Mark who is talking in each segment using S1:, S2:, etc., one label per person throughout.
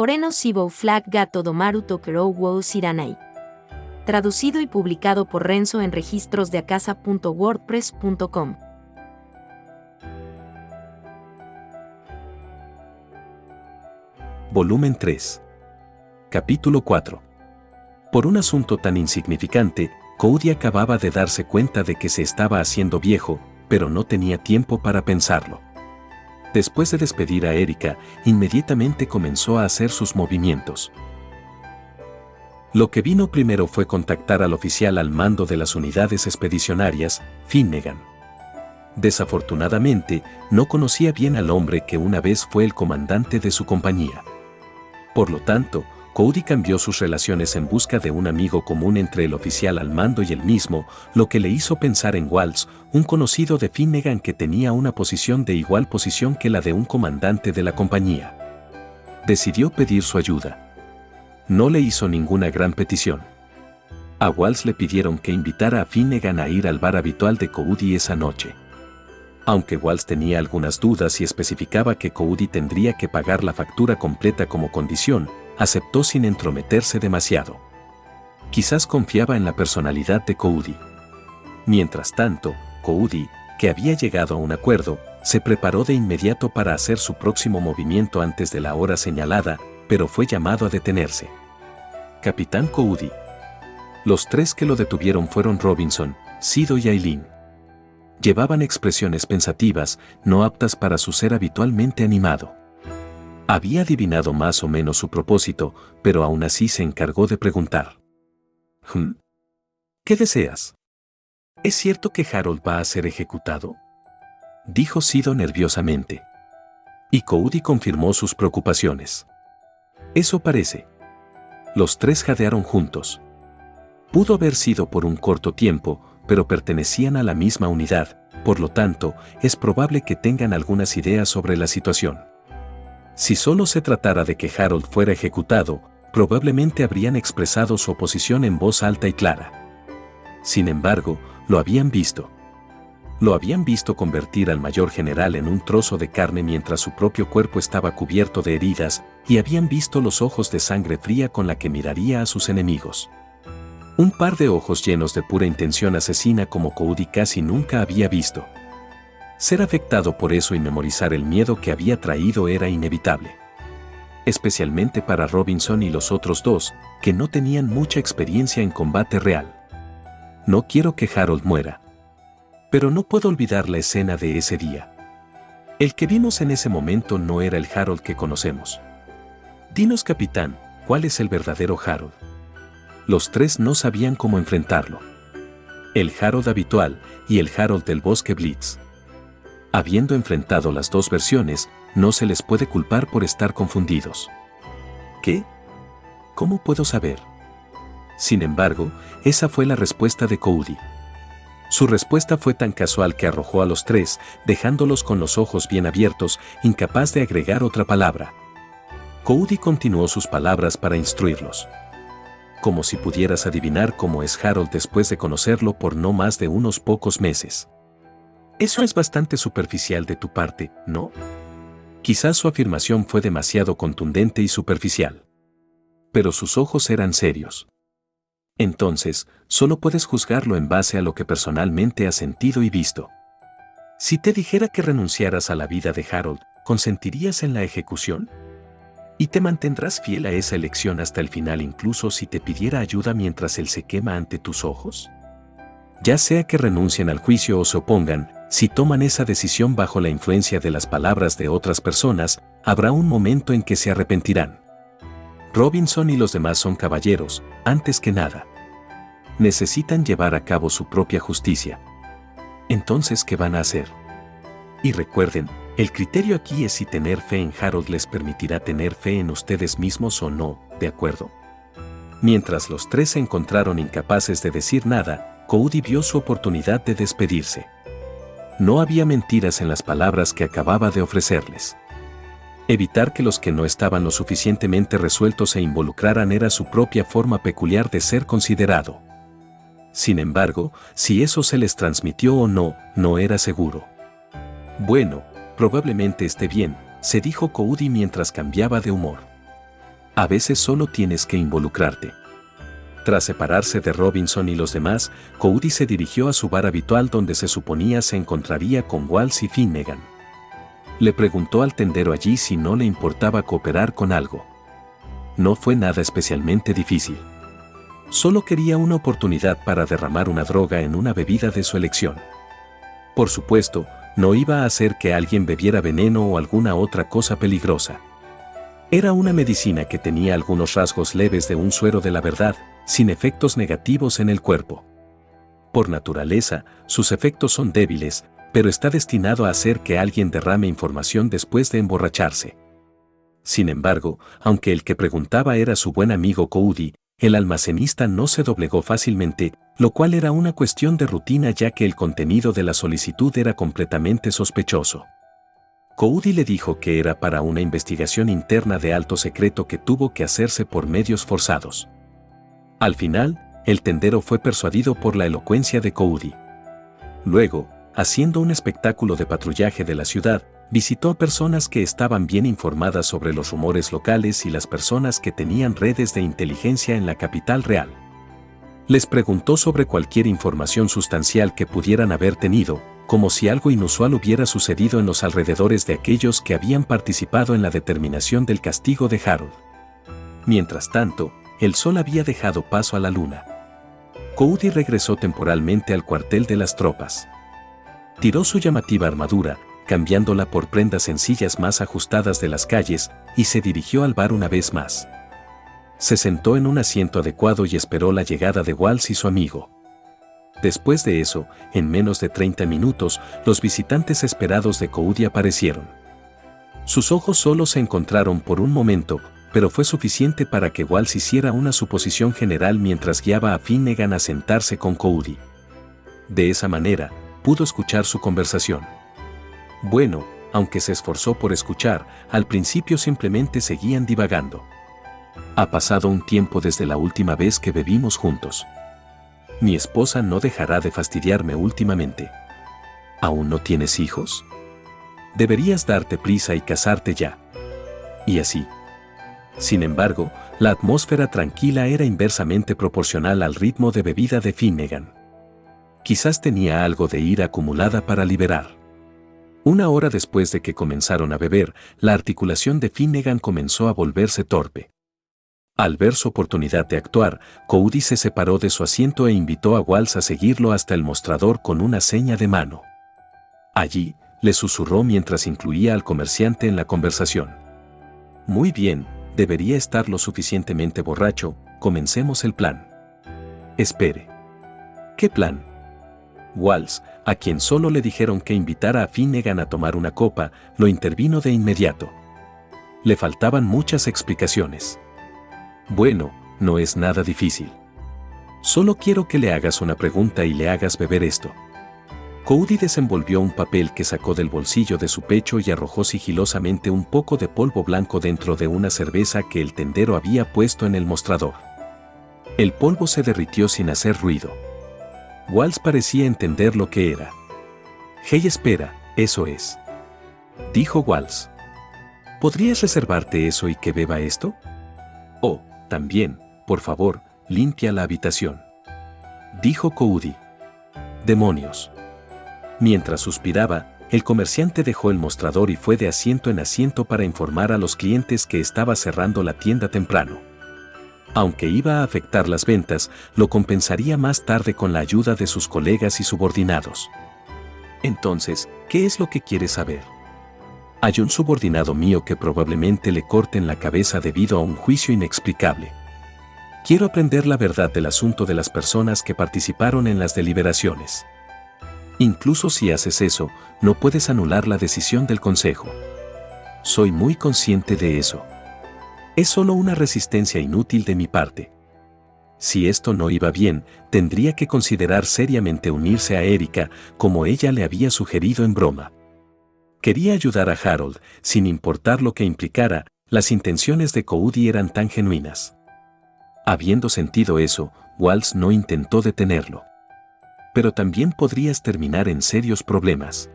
S1: Oreno Sibou Flag Gato Domaru Tokerou Wou Siranai. Traducido y publicado por Renzo en registrosdeacasa.wordpress.com.
S2: Volumen 3. Capítulo 4. Por un asunto tan insignificante, Cody acababa de darse cuenta de que se estaba haciendo viejo, pero no tenía tiempo para pensarlo. Después de despedir a Erika, inmediatamente comenzó a hacer sus movimientos. Lo que vino primero fue contactar al oficial al mando de las unidades expedicionarias, Finnegan. Desafortunadamente, no conocía bien al hombre que una vez fue el comandante de su compañía. Por lo tanto, Cody cambió sus relaciones en busca de un amigo común entre el oficial al mando y él mismo, lo que le hizo pensar en Waltz, un conocido de Finnegan que tenía una posición de igual posición que la de un comandante de la compañía. Decidió pedir su ayuda. No le hizo ninguna gran petición. A Waltz le pidieron que invitara a Finnegan a ir al bar habitual de Cody esa noche. Aunque Waltz tenía algunas dudas y especificaba que Cody tendría que pagar la factura completa como condición, aceptó sin entrometerse demasiado. Quizás confiaba en la personalidad de Cody. Mientras tanto, Cody, que había llegado a un acuerdo, se preparó de inmediato para hacer su próximo movimiento antes de la hora señalada, pero fue llamado a detenerse. Capitán Cody. Los tres que lo detuvieron fueron Robinson, Sido y Aileen. Llevaban expresiones pensativas, no aptas para su ser habitualmente animado. Había adivinado más o menos su propósito, pero aún así se encargó de preguntar. ¿Qué deseas? ¿Es cierto que Harold va a ser ejecutado?, dijo Sido nerviosamente. Y Cody confirmó sus preocupaciones. Eso parece. Los tres jadearon juntos. Pudo haber sido por un corto tiempo, pero pertenecían a la misma unidad, por lo tanto, es probable que tengan algunas ideas sobre la situación. Si solo se tratara de que Harold fuera ejecutado, probablemente habrían expresado su oposición en voz alta y clara. Sin embargo, lo habían visto. Lo habían visto convertir al mayor general en un trozo de carne mientras su propio cuerpo estaba cubierto de heridas, y habían visto los ojos de sangre fría con la que miraría a sus enemigos. Un par de ojos llenos de pura intención asesina como Cody casi nunca había visto. Ser afectado por eso y memorizar el miedo que había traído era inevitable. Especialmente para Robinson y los otros dos, que no tenían mucha experiencia en combate real. No quiero que Harold muera. Pero no puedo olvidar la escena de ese día. El que vimos en ese momento no era el Harold que conocemos. Dinos, capitán, ¿cuál es el verdadero Harold? Los tres no sabían cómo enfrentarlo. El Harold habitual y el Harold del bosque Blitz. Habiendo enfrentado las dos versiones, no se les puede culpar por estar confundidos. ¿Qué? ¿Cómo puedo saber? Sin embargo, esa fue la respuesta de Cody. Su respuesta fue tan casual que arrojó a los tres, dejándolos con los ojos bien abiertos, incapaz de agregar otra palabra. Cody continuó sus palabras para instruirlos. Como si pudieras adivinar cómo es Harold después de conocerlo por no más de unos pocos meses. Eso es bastante superficial de tu parte, ¿no? Quizás su afirmación fue demasiado contundente y superficial. Pero sus ojos eran serios. Entonces, solo puedes juzgarlo en base a lo que personalmente has sentido y visto. Si te dijera que renunciaras a la vida de Harold, ¿consentirías en la ejecución? ¿Y te mantendrás fiel a esa elección hasta el final incluso si te pidiera ayuda mientras él se quema ante tus ojos? Ya sea que renuncien al juicio o se opongan, si toman esa decisión bajo la influencia de las palabras de otras personas, habrá un momento en que se arrepentirán. Robinson y los demás son caballeros, antes que nada. Necesitan llevar a cabo su propia justicia. Entonces, ¿qué van a hacer? Y recuerden, el criterio aquí es si tener fe en Harold les permitirá tener fe en ustedes mismos o no, ¿de acuerdo? Mientras los tres se encontraron incapaces de decir nada, Cody vio su oportunidad de despedirse. No había mentiras en las palabras que acababa de ofrecerles. Evitar que los que no estaban lo suficientemente resueltos se involucraran era su propia forma peculiar de ser considerado. Sin embargo, si eso se les transmitió o no, no era seguro. Bueno, probablemente esté bien, se dijo Cody mientras cambiaba de humor. A veces solo tienes que involucrarte. Tras separarse de Robinson y los demás, Cody se dirigió a su bar habitual donde se suponía se encontraría con Walsh y Finnegan. Le preguntó al tendero allí si no le importaba cooperar con algo. No fue nada especialmente difícil. Solo quería una oportunidad para derramar una droga en una bebida de su elección. Por supuesto, no iba a hacer que alguien bebiera veneno o alguna otra cosa peligrosa. Era una medicina que tenía algunos rasgos leves de un suero de la verdad, sin efectos negativos en el cuerpo. Por naturaleza, sus efectos son débiles, pero está destinado a hacer que alguien derrame información después de emborracharse. Sin embargo, aunque el que preguntaba era su buen amigo Cody, el almacenista no se doblegó fácilmente, lo cual era una cuestión de rutina ya que el contenido de la solicitud era completamente sospechoso. Cody le dijo que era para una investigación interna de alto secreto que tuvo que hacerse por medios forzados. Al final, el tendero fue persuadido por la elocuencia de Cody. Luego, haciendo un espectáculo de patrullaje de la ciudad, visitó a personas que estaban bien informadas sobre los rumores locales y las personas que tenían redes de inteligencia en la capital real. Les preguntó sobre cualquier información sustancial que pudieran haber tenido, como si algo inusual hubiera sucedido en los alrededores de aquellos que habían participado en la determinación del castigo de Harold. Mientras tanto, el sol había dejado paso a la luna. Cody regresó temporalmente al cuartel de las tropas. Tiró su llamativa armadura, cambiándola por prendas sencillas más ajustadas de las calles, y se dirigió al bar una vez más. Se sentó en un asiento adecuado y esperó la llegada de Walsh y su amigo. Después de eso, en menos de 30 minutos, los visitantes esperados de Cody aparecieron. Sus ojos solo se encontraron por un momento, pero fue suficiente para que Walsh hiciera una suposición general mientras guiaba a Finnegan a sentarse con Cody. De esa manera, pudo escuchar su conversación. Bueno, aunque se esforzó por escuchar, al principio simplemente seguían divagando. Ha pasado un tiempo desde la última vez que bebimos juntos. Mi esposa no dejará de fastidiarme últimamente. ¿Aún no tienes hijos? Deberías darte prisa y casarte ya. Y así. Sin embargo, la atmósfera tranquila era inversamente proporcional al ritmo de bebida de Finnegan. Quizás tenía algo de ira acumulada para liberar. Una hora después de que comenzaron a beber, la articulación de Finnegan comenzó a volverse torpe. Al ver su oportunidad de actuar, Cody se separó de su asiento e invitó a Walsh a seguirlo hasta el mostrador con una seña de mano. Allí, le susurró mientras incluía al comerciante en la conversación. Muy bien, debería estar lo suficientemente borracho, comencemos el plan. Espere. ¿Qué plan? Walsh, a quien solo le dijeron que invitara a Finnegan a tomar una copa, lo intervino de inmediato. Le faltaban muchas explicaciones. Bueno, no es nada difícil. Solo quiero que le hagas una pregunta y le hagas beber esto. Cody desenvolvió un papel que sacó del bolsillo de su pecho y arrojó sigilosamente un poco de polvo blanco dentro de una cerveza que el tendero había puesto en el mostrador. El polvo se derritió sin hacer ruido. Walsh parecía entender lo que era. Hey, espera, eso es. Dijo Walsh. ¿Podrías reservarte eso y que beba esto? Oh, también, por favor, limpia la habitación. Dijo Cody. Demonios. Mientras suspiraba, el comerciante dejó el mostrador y fue de asiento en asiento para informar a los clientes que estaba cerrando la tienda temprano. Aunque iba a afectar las ventas, lo compensaría más tarde con la ayuda de sus colegas y subordinados. Entonces, ¿qué es lo que quieres saber? Hay un subordinado mío que probablemente le corten la cabeza debido a un juicio inexplicable. Quiero aprender la verdad del asunto de las personas que participaron en las deliberaciones. Incluso si haces eso, no puedes anular la decisión del consejo. Soy muy consciente de eso. Es solo una resistencia inútil de mi parte. Si esto no iba bien, tendría que considerar seriamente unirse a Erika, como ella le había sugerido en broma. Quería ayudar a Harold, sin importar lo que implicara, las intenciones de Cody eran tan genuinas. Habiendo sentido eso, Walsh no intentó detenerlo. Pero también podrías terminar en serios problemas.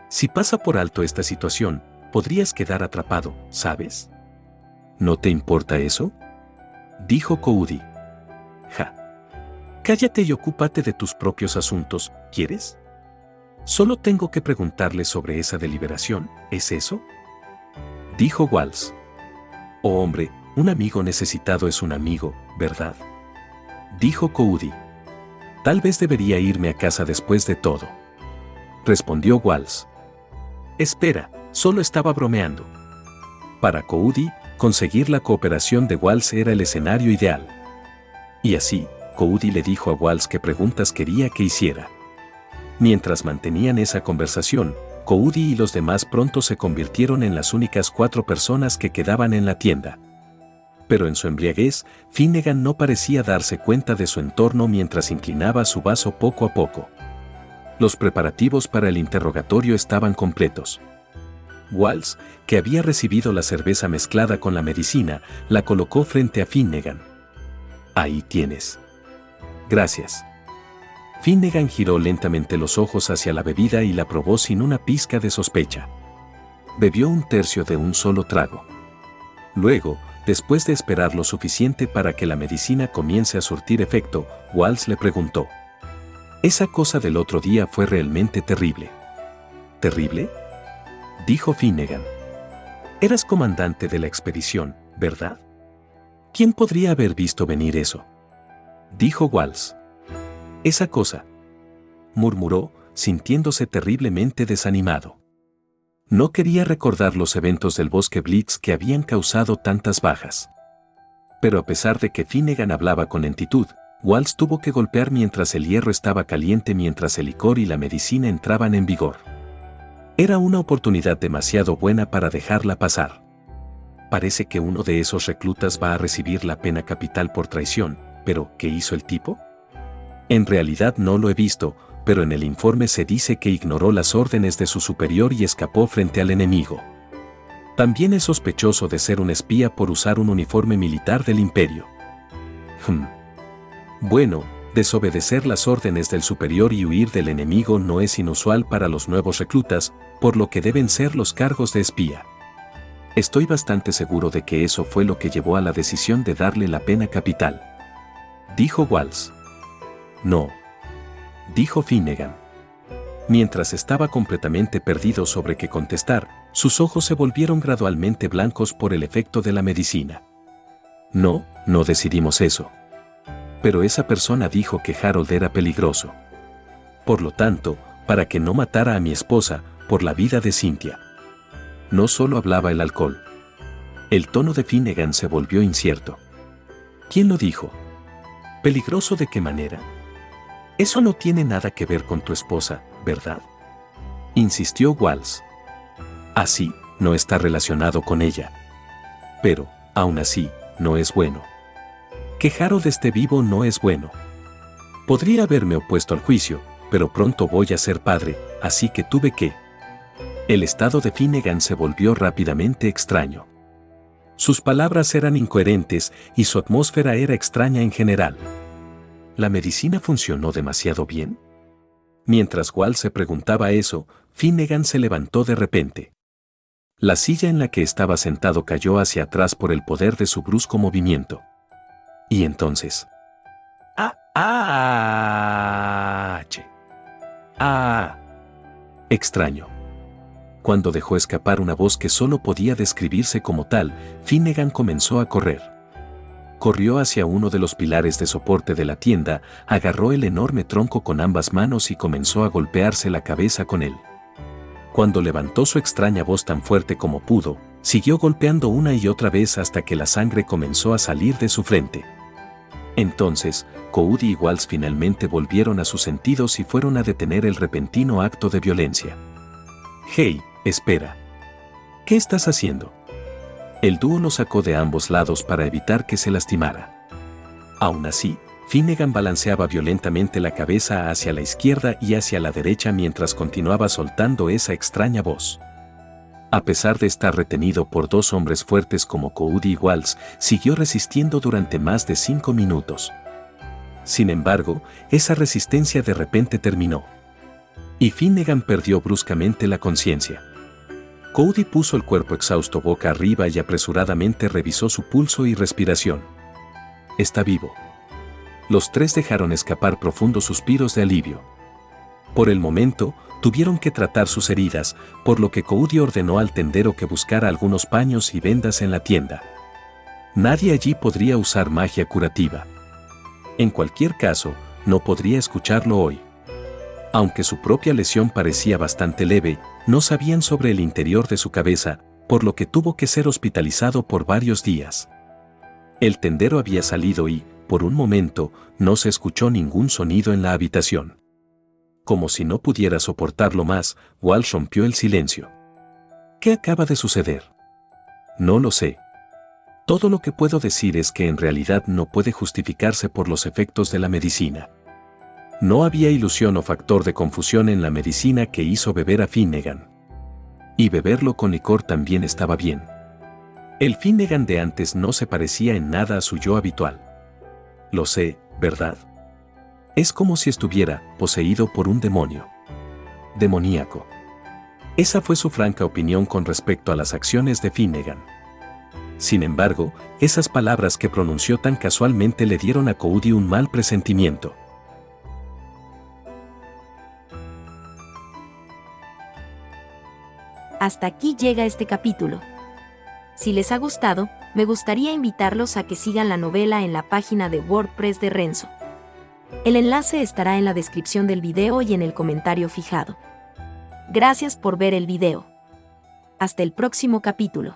S2: Si pasa por alto esta situación, podrías quedar atrapado, ¿sabes? ¿No te importa eso?, dijo Coody. Ja. Cállate y ocúpate de tus propios asuntos, ¿quieres? Solo tengo que preguntarle sobre esa deliberación, ¿es eso?, dijo Walsh. Oh hombre, un amigo necesitado es un amigo, ¿verdad?, dijo Coody. Tal vez debería irme a casa después de todo, respondió Walsh. Espera, solo estaba bromeando. Para Coody, conseguir la cooperación de Walsh era el escenario ideal. Y así, Coody le dijo a Walsh qué preguntas quería que hiciera. Mientras mantenían esa conversación, Coody y los demás pronto se convirtieron en las únicas 4 personas que quedaban en la tienda. Pero en su embriaguez, Finnegan no parecía darse cuenta de su entorno mientras inclinaba su vaso poco a poco. Los preparativos para el interrogatorio estaban completos. Walsh, que había recibido la cerveza mezclada con la medicina, la colocó frente a Finnegan. Ahí tienes. Gracias. Finnegan giró lentamente los ojos hacia la bebida y la probó sin una pizca de sospecha. Bebió un tercio de un solo trago. Luego, después de esperar lo suficiente para que la medicina comience a surtir efecto, Walsh le preguntó: «¿Esa cosa del otro día fue realmente terrible?» «¿Terrible?», dijo Finnegan. «Eras comandante de la expedición, ¿verdad? ¿Quién podría haber visto venir eso?», dijo Walsh. «Esa cosa», murmuró, sintiéndose terriblemente desanimado. No quería recordar los eventos del bosque Blitz que habían causado tantas bajas. Pero a pesar de que Finnegan hablaba con lentitud, Walsh tuvo que golpear mientras el hierro estaba caliente mientras el licor y la medicina entraban en vigor. Era una oportunidad demasiado buena para dejarla pasar. Parece que uno de esos reclutas va a recibir la pena capital por traición, pero ¿qué hizo el tipo? En realidad no lo he visto, pero en el informe se dice que ignoró las órdenes de su superior y escapó frente al enemigo. También es sospechoso de ser un espía por usar un uniforme militar del imperio. Bueno, desobedecer las órdenes del superior y huir del enemigo no es inusual para los nuevos reclutas, por lo que deben ser los cargos de espía. Estoy bastante seguro de que eso fue lo que llevó a la decisión de darle la pena capital, dijo Walsh. No, dijo Finnegan. Mientras estaba completamente perdido sobre qué contestar, sus ojos se volvieron gradualmente blancos por el efecto de la medicina. No decidimos eso. Pero esa persona dijo que Harold era peligroso. Por lo tanto, para que no matara a mi esposa, por la vida de Cynthia. No solo hablaba el alcohol. El tono de Finnegan se volvió incierto. ¿Quién lo dijo? ¿Peligroso de qué manera? Eso no tiene nada que ver con tu esposa, ¿verdad?, insistió Walsh. Así, no está relacionado con ella. Pero, aún así, no es bueno. Que Harold esté vivo no es bueno. Podría haberme opuesto al juicio, pero pronto voy a ser padre, así que tuve que... El estado de Finnegan se volvió rápidamente extraño. Sus palabras eran incoherentes y su atmósfera era extraña en general. ¿La medicina funcionó demasiado bien? Mientras Walsh se preguntaba eso, Finnegan se levantó de repente. La silla en la que estaba sentado cayó hacia atrás por el poder de su brusco movimiento. Y entonces... Extraño. Cuando dejó escapar una voz que solo podía describirse como tal, Finnegan comenzó a correr. Corrió hacia uno de los pilares de soporte de la tienda, agarró el enorme tronco con ambas manos y comenzó a golpearse la cabeza con él. Cuando levantó su extraña voz tan fuerte como pudo, siguió golpeando una y otra vez hasta que la sangre comenzó a salir de su frente. Entonces, Coody y Walsh finalmente volvieron a sus sentidos y fueron a detener el repentino acto de violencia. «Hey, espera. ¿Qué estás haciendo?». El dúo lo sacó de ambos lados para evitar que se lastimara. Aún así, Finnegan balanceaba violentamente la cabeza hacia la izquierda y hacia la derecha mientras continuaba soltando esa extraña voz. A pesar de estar retenido por 2 hombres fuertes como Coody y Walsh, siguió resistiendo durante más de 5 minutos. Sin embargo, esa resistencia de repente terminó. Y Finnegan perdió bruscamente la conciencia. Cody puso el cuerpo exhausto boca arriba y apresuradamente revisó su pulso y respiración. Está vivo. Los tres dejaron escapar profundos suspiros de alivio. Por el momento, tuvieron que tratar sus heridas, por lo que Cody ordenó al tendero que buscara algunos paños y vendas en la tienda. Nadie allí podría usar magia curativa. En cualquier caso, no podría escucharlo hoy. Aunque su propia lesión parecía bastante leve, no sabían sobre el interior de su cabeza, por lo que tuvo que ser hospitalizado por varios días. El tendero había salido y, por un momento, no se escuchó ningún sonido en la habitación. Como si no pudiera soportarlo más, Walsh rompió el silencio. ¿Qué acaba de suceder? No lo sé. Todo lo que puedo decir es que en realidad no puede justificarse por los efectos de la medicina. No había ilusión o factor de confusión en la medicina que hizo beber a Finnegan. Y beberlo con licor también estaba bien. El Finnegan de antes no se parecía en nada a su yo habitual. Lo sé, ¿verdad? Es como si estuviera poseído por un demonio. Demoníaco. Esa fue su franca opinión con respecto a las acciones de Finnegan. Sin embargo, esas palabras que pronunció tan casualmente le dieron a Cody un mal presentimiento.
S1: Hasta aquí llega este capítulo. Si les ha gustado, me gustaría invitarlos a que sigan la novela en la página de WordPress de Renzo. El enlace estará en la descripción del video y en el comentario fijado. Gracias por ver el video. Hasta el próximo capítulo.